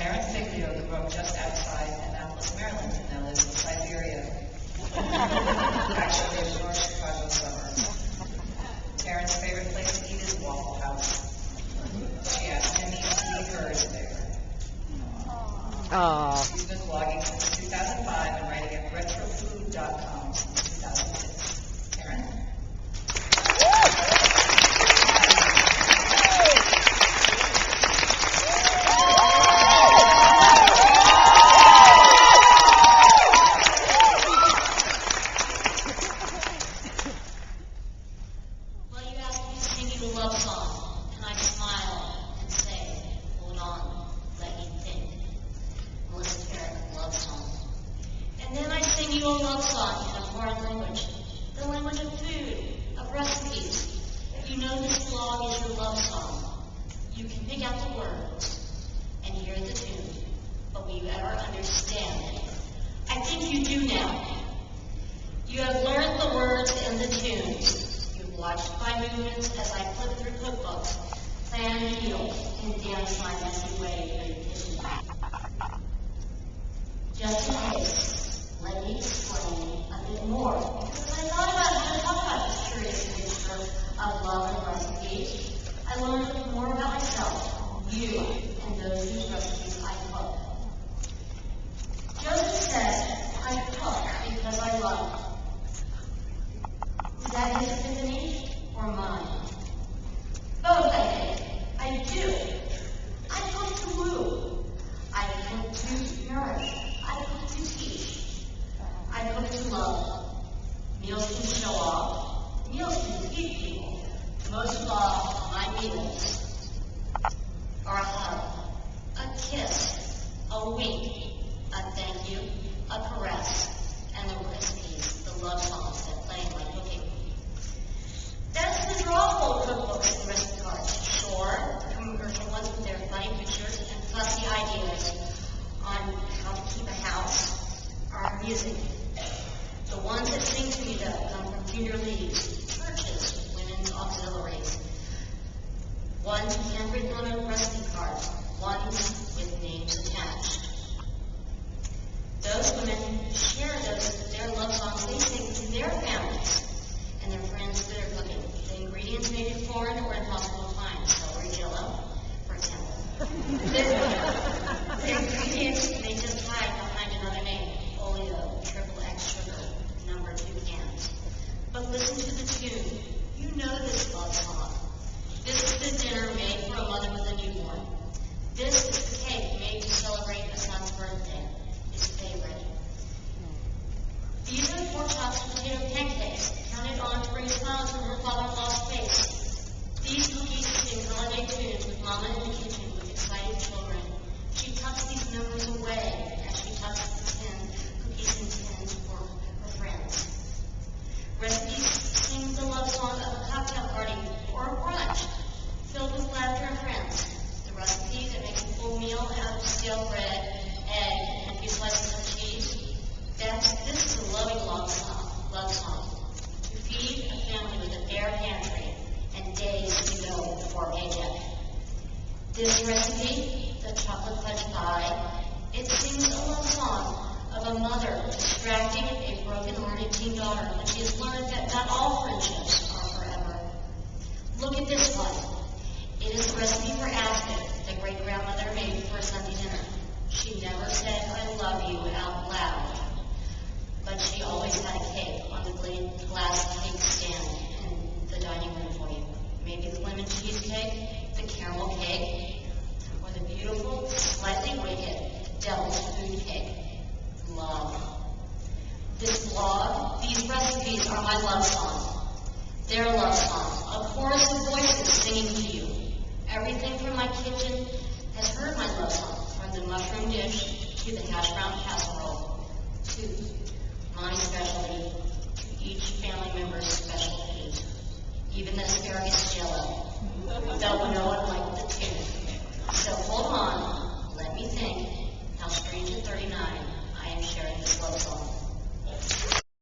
Terrence Figlio grew up just outside Annapolis, Maryland, and now lives in Siberia. Actually, in North Chicago suburbs. Terrence's favorite place to eat is Waffle House. She asked him to be hers there. She's been blogging since 2005 and writing at retrofood.com since 2006. Terrence? This recipe, the chocolate fudge pie, it sings a love song of a mother distracting a broken-hearted teen daughter when she has learned that not all friendships are forever. Look at this one. It is the recipe for aspic the great-grandmother